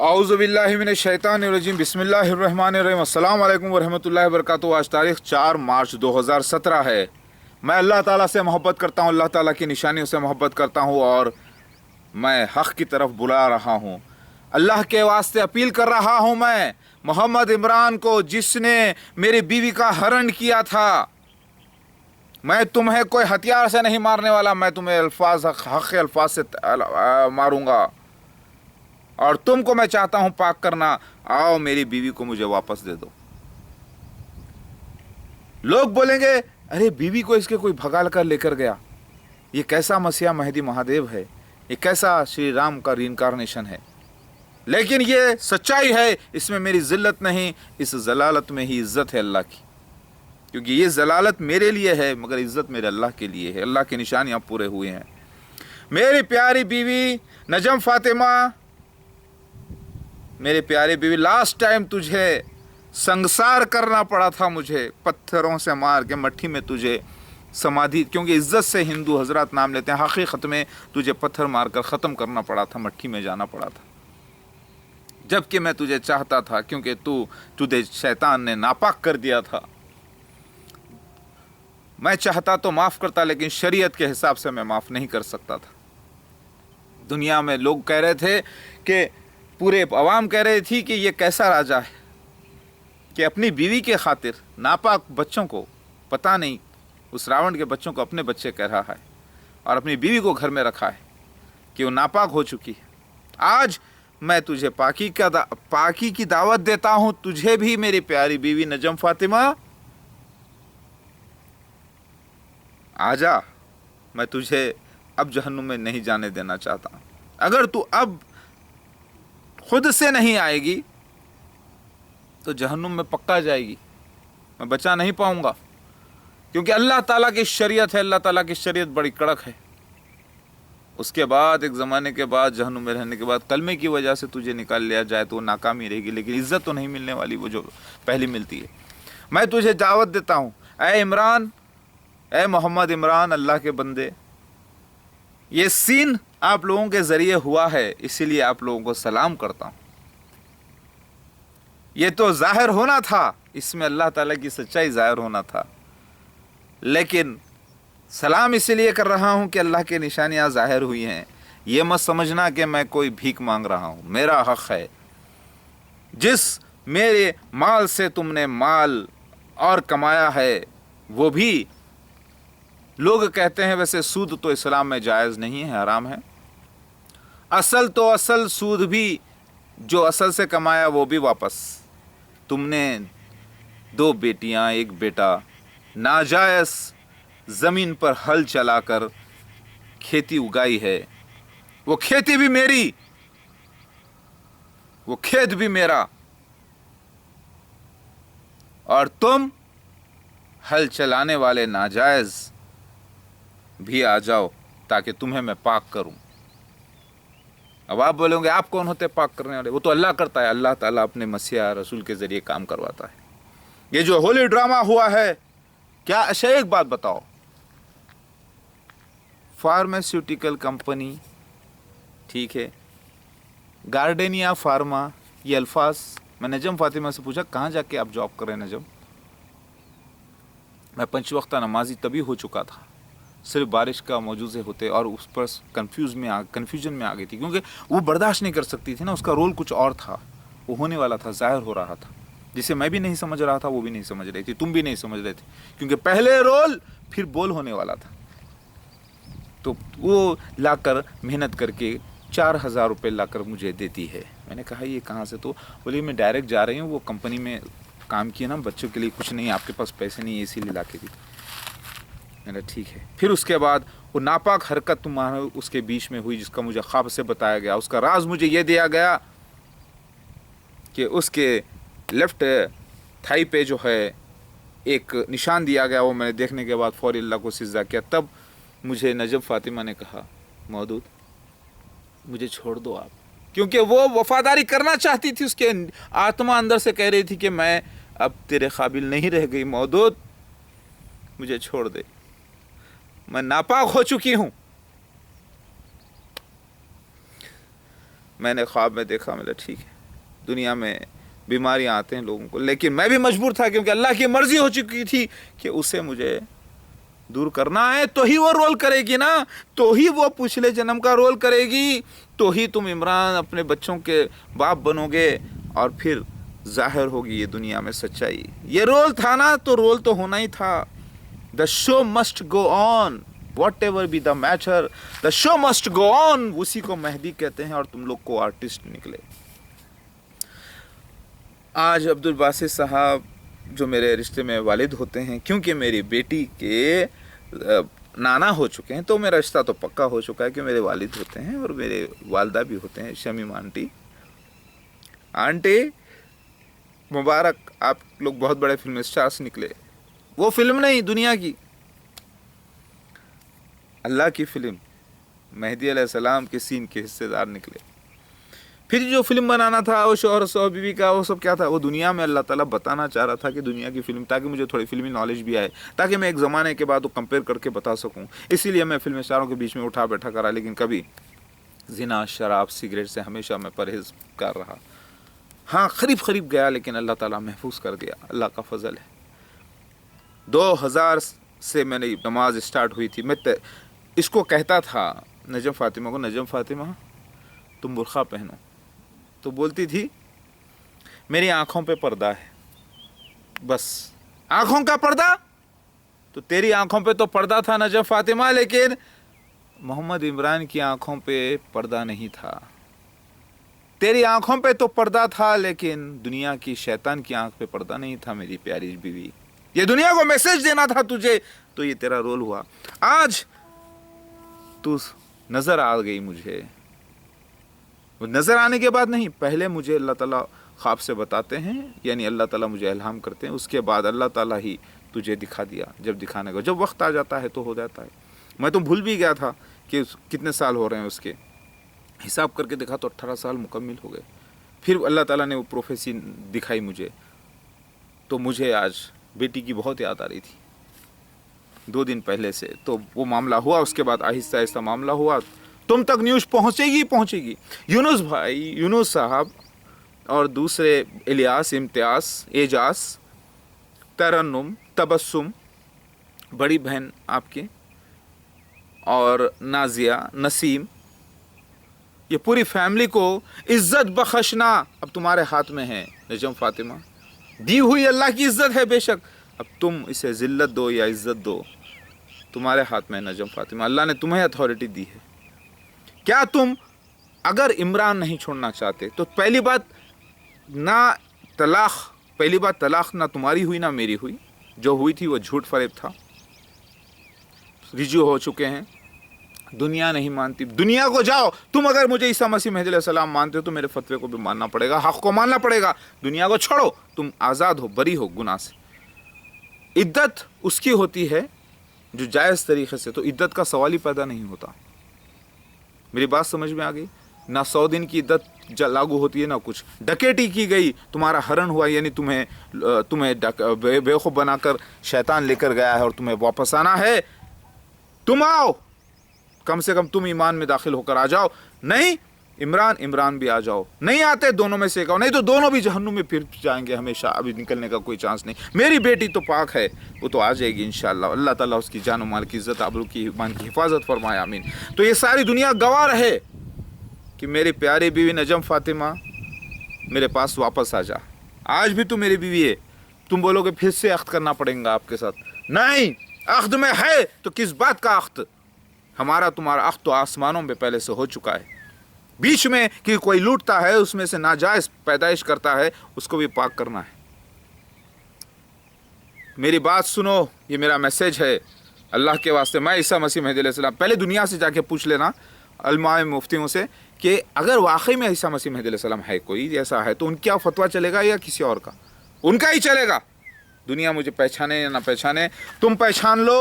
औज़ुबिल्लाहि मिनश्शैतानिर्रजीम बिस्मिल्लाहिर्रहमानिर्रहीम अस्सलाम वालेकुम वरहमतुल्लाहि वबरकातुहू। आज तारीख़ 4 मार्च 2017 है। मैं अल्लाह ताला से मोहब्बत करता हूँ, अल्लाह ताला की निशानियों से मोहब्बत करता हूँ और मैं हक़ की तरफ बुला रहा हूँ। अल्लाह के वास्ते अपील कर रहा हूँ मैं मोहम्मद इमरान को, जिसने मेरी बीवी का हरण किया था। मैं तुम्हें कोई हथियार से नहीं मारने वाला, मैं तुम्हें हक़ अल्फाज से मारूंगा और तुमको मैं चाहता हूं पाक करना। आओ मेरी बीवी को मुझे वापस दे दो। लोग बोलेंगे अरे बीवी को इसके कोई भगा कर लेकर गया, ये कैसा मसीहा महदी महादेव है, ये कैसा श्री राम का रीइंकार्नेशन है। लेकिन ये सच्चाई है, इसमें मेरी जिल्लत नहीं, इस जलालत में ही इज्जत है अल्लाह की। क्योंकि ये जलालत मेरे लिए है मगर इज्जत मेरे अल्लाह के लिए है। अल्लाह की निशानियां पूरे हुए हैं। मेरी प्यारी बीवी नजम फातिमा, मेरे प्यारे बीवी, लास्ट टाइम तुझे संसार करना पड़ा था, मुझे पत्थरों से मार के मट्टी में तुझे समाधि, क्योंकि इज्जत से हिंदू हजरत नाम लेते हैं, हकीकत में तुझे पत्थर मारकर ख़त्म करना पड़ा था, मट्टी में जाना पड़ा था। जबकि मैं तुझे चाहता था, क्योंकि तुझे शैतान ने नापाक कर दिया था। मैं चाहता तो माफ़ करता, लेकिन शरीयत के हिसाब से मैं माफ़ नहीं कर सकता था। दुनिया में लोग कह रहे थे कि पूरे अवाम कह रही थी कि ये कैसा राजा है कि अपनी बीवी के खातिर नापाक बच्चों को, पता नहीं उस रावण के बच्चों को अपने बच्चे कह रहा है और अपनी बीवी को घर में रखा है कि वो नापाक हो चुकी है। आज मैं तुझे पाकी की दावत देता हूँ, तुझे भी मेरी प्यारी बीवी नजम फातिमा, आजा। मैं तुझे अब जहन्नुम में नहीं जाने देना चाहता। अगर तू अब खुद से नहीं आएगी तो जहन्नुम में पक्का जाएगी, मैं बचा नहीं पाऊंगा। क्योंकि अल्लाह ताला की शरीयत है, अल्लाह ताला की शरीयत बड़ी कड़क है। उसके बाद एक ज़माने के बाद, जहन्नुम में रहने के बाद, कलमे की वजह से तुझे निकाल लिया जाए तो वो नाकामी रहेगी, लेकिन इज़्ज़त तो नहीं मिलने वाली वो जो पहली मिलती है। मैं तुझे दावत देता हूँ, ऐ इमरान, ऐ मोहम्मद इमरान, अल्लाह के बंदे, ये सीन आप लोगों के ज़रिए हुआ है, इसीलिए आप लोगों को सलाम करता हूँ। ये तो ज़ाहिर होना था, इसमें अल्लाह ताला की सच्चाई ज़ाहिर होना था, लेकिन सलाम इसीलिए कर रहा हूँ कि अल्लाह की निशानियाँ ज़ाहिर हुई हैं। ये मत समझना कि मैं कोई भीख मांग रहा हूँ, मेरा हक़ है। जिस मेरे माल से तुमने माल और कमाया है, वो भी लोग कहते हैं वैसे सूद तो इस्लाम में जायज़ नहीं है, हराम है। असल तो असल सूद भी, जो असल से कमाया वो भी वापस। तुमने 2 बेटियां 1 बेटा नाजायज़ ज़मीन पर हल चलाकर खेती उगाई है, वो खेती भी मेरी, वो खेत भी मेरा, और तुम हल चलाने वाले नाजायज़ भी आ जाओ ताकि तुम्हें मैं पाक करूं। अब आप बोलोगे आप कौन होते पाक करने वाले? वो तो अल्लाह करता है, अल्लाह ताला अपने मसीहा रसूल के ज़रिए काम करवाता है। ये जो होली ड्रामा हुआ है, क्या अच्छा एक बात बताओ, फार्मास्यूटिकल कंपनी, ठीक है, गार्डेनिया फार्मा, ये अल्फाज, मैं नजम फातिमा से पूछा कहाँ जाके आप जॉब कर रहे हैं नजम? मैं 5 वक्ता नमाजी तभी हो चुका था, सिर्फ बारिश का मौजूज़े होते, और उस पर कन्फ्यूजन में आ गई थी, क्योंकि वो बर्दाश्त नहीं कर सकती थी ना, उसका रोल कुछ और था, वो होने वाला था, ज़ाहिर हो रहा था, जिसे मैं भी नहीं समझ रहा था, वो भी नहीं समझ रही थी, तुम भी नहीं समझ रहे थे, क्योंकि पहले रोल फिर बोल होने वाला था। तो वो लाकर मेहनत करके 4000 रुपये लाकर मुझे देती है। मैंने कहा ये कहाँ से? तो बोली मैं डायरेक्ट जा रही हूँ, वो कंपनी में काम किया ना, बच्चों के लिए कुछ नहीं, आपके पास पैसे नहीं, इसीलिए ला के दी। मैंने ठीक है। फिर उसके बाद वो नापाक हरकत तुम्हारे उसके बीच में हुई, जिसका मुझे ख्वाब से बताया गया, उसका राज मुझे ये दिया गया कि उसके लेफ़्ट थाई पे जो है एक निशान दिया गया, वो मैंने देखने के बाद फौरी अल्लाह को सिजदा किया। तब मुझे नजब फातिमा ने कहा मौदूद मुझे छोड़ दो आप, क्योंकि वो वफादारी करना चाहती थी, उसके आत्मा अंदर से कह रही थी कि मैं अब तेरे काबिल नहीं रह गई मौदूद, मुझे छोड़ दे, मैं नापाक हो चुकी हूँ। میں نے خواب میں دیکھا، میں نے ٹھیک ہے دنیا میں بیماریاں آتے ہیں لوگوں کو، لیکن میں بھی مجبور تھا کیونکہ اللہ کی مرضی ہو چکی تھی کہ اسے مجھے دور کرنا ہے، تو ہی وہ رول کرے گی نا، تو ہی وہ پچھلے جنم کا رول کرے گی، تو ہی تم عمران اپنے بچوں کے باپ بنو گے اور پھر ظاہر ہوگی یہ دنیا میں سچائی۔ یہ رول تھا نا تو رول تو ہونا ہی تھا۔ The show must go on whatever be the matter, the show must go on, اسی کو مہدی کہتے ہیں اور تم لوگ کو آرٹسٹ نکلے۔ آج عبدالباسط صاحب جو میرے رشتے میں والد ہوتے ہیں، کیونکہ میری بیٹی کے نانا ہو چکے ہیں تو میرا رشتہ تو پکا ہو چکا ہے کہ میرے والد ہوتے ہیں اور میرے والدہ بھی ہوتے ہیں، شمیم آنٹی۔ آنٹی مبارک، آپ لوگ بہت بڑے فلم اسٹارز نکلے، وہ فلم نہیں دنیا کی، اللہ کی فلم، مہدی علیہ السلام کے سین کے حصے دار نکلے۔ پھر جو فلم بنانا تھا وہ شوہر سو بیوی کا، وہ سب کیا تھا، وہ دنیا میں اللہ تعالیٰ بتانا چاہ رہا تھا کہ دنیا کی فلم، تاکہ مجھے تھوڑی فلمی نالج بھی آئے، تاکہ میں ایک زمانے کے بعد وہ کمپیئر کر کے بتا سکوں۔ اسی لیے میں فلم اسٹاروں کے بیچ میں اٹھا بیٹھا کرا، لیکن کبھی زنا، شراب، سگریٹ سے ہمیشہ میں پرہیز کر رہا۔ ہاں قریب گیا لیکن اللہ تعالیٰ محفوظ کر دیا، اللہ کا فضل ہے۔ 2000 سے میں نے نماز اسٹارٹ ہوئی تھی، میں اس کو کہتا تھا نجم فاطمہ کو، نجم فاطمہ تم برقع پہنو، تو بولتی تھی میری آنکھوں پہ پردہ ہے، بس آنکھوں کا پردہ، تو تیری آنکھوں پہ تو پردہ تھا نجم فاطمہ، لیکن محمد عمران کی آنکھوں پہ پردہ نہیں تھا۔ تیری آنکھوں پہ تو پردہ تھا لیکن دنیا کی شیطان کی آنکھ پہ پردہ نہیں تھا میری پیاری بیوی۔ یہ دنیا کو میسج دینا تھا تجھے، تو یہ تیرا رول ہوا۔ آج تو نظر آ گئی مجھے، نظر آنے کے بعد نہیں، پہلے مجھے اللہ تعالیٰ خواب سے بتاتے ہیں، یعنی اللہ تعالیٰ مجھے الہام کرتے ہیں، اس کے بعد اللہ تعالیٰ ہی تجھے دکھا دیا، جب دکھانے کا جب وقت آ جاتا ہے تو ہو جاتا ہے۔ میں تو بھول بھی گیا تھا کہ کتنے سال ہو رہے ہیں، اس کے حساب کر کے دیکھا تو 18 سال مکمل ہو گئے۔ پھر اللہ تعالیٰ نے وہ پروفیسی دکھائی مجھے، تو مجھے آج بیٹی کی بہت یاد آ رہی تھی 2 دن پہلے سے، تو وہ معاملہ ہوا، اس کے بعد آہستہ آہستہ معاملہ ہوا، تم تک نیوز پہنچے گی۔ یونس بھائی، یونس صاحب اور دوسرے الیاس، امتیاز، اعجاز، ترنم، تبسم، بڑی بہن آپ کی، اور نازیہ، نسیم، یہ پوری فیملی کو عزت بخشنا اب تمہارے ہاتھ میں ہے۔ نجم فاطمہ دی ہوئی اللہ کی عزت ہے بے شک، اب تم اسے ذلت دو یا عزت دو، تمہارے ہاتھ میں ہے نجم فاطمہ، اللہ نے تمہیں اتھارٹی دی ہے۔ کیا تم اگر عمران نہیں چھوڑنا چاہتے تو پہلی بات طلاق نہ تمہاری ہوئی نہ میری ہوئی، جو ہوئی تھی وہ جھوٹ فریب تھا، رجوع ہو چکے ہیں، دنیا نہیں مانتی، دنیا کو جاؤ، تم اگر مجھے عیسیٰ مسیح مہدی علیہ السلام مانتے ہو تو میرے فتوے کو بھی ماننا پڑے گا، حق کو ماننا پڑے گا، دنیا کو چھوڑو، تم آزاد ہو، بری ہو گناہ سے۔ عدت اس کی ہوتی ہے جو جائز طریقے سے، تو عدت کا سوال ہی پیدا نہیں ہوتا۔ میری بات سمجھ میں آ گئی؟ نہ 100 دن کی عدت لاگو ہوتی ہے نہ کچھ، ڈکیٹی کی گئی، تمہارا ہرن ہوا، یعنی تمہیں بیوقوف بنا کر شیطان لے کر گیا ہے اور تمہیں واپس آنا ہے، تم آؤ، کم سے کم تم ایمان میں داخل ہو کر آ جاؤ، نہیں عمران بھی آ جاؤ، نہیں آتے دونوں میں سے ایک آؤ، نہیں تو دونوں بھی جہنم میں پھر جائیں گے ہمیشہ، ابھی نکلنے کا کوئی چانس نہیں۔ میری بیٹی تو پاک ہے، وہ تو آ جائے گی انشاءاللہ، اللہ تعالیٰ اس کی جان و مال کی عزت، آبرو کی، ایمان کی حفاظت فرمائے، آمین۔ تو یہ ساری دنیا گواہ رہے کہ میری پیاری بیوی نجم فاطمہ میرے پاس واپس آ جا، آج بھی تو میری بیوی ہے، تم بولو کہ پھر سے عقد کرنا پڑے گا آپ کے ساتھ، نہیں، عقد میں ہے تو کس بات کا عقد؟ ہمارا تمہارا عقد تو آسمانوں میں پہلے سے ہو چکا ہے، بیچ میں کہ کوئی لوٹتا ہے، اس میں سے ناجائز پیدائش کرتا ہے، اس کو بھی پاک کرنا ہے۔ میری بات سنو، یہ میرا میسیج ہے اللہ کے واسطے، میں عیسیٰ مسیح مہدی علیہ السلام، پہلے دنیا سے جا کے پوچھ لینا علماء مفتیوں سے کہ اگر واقعی میں عیسیٰ مسیح مہدی علیہ السلام ہے، کوئی ایسا ہے، تو ان کا فتویٰ چلے گا یا کسی اور کا؟ ان کا ہی چلے گا، دنیا مجھے پہچانے یا نہ پہچانے، تم پہچان لو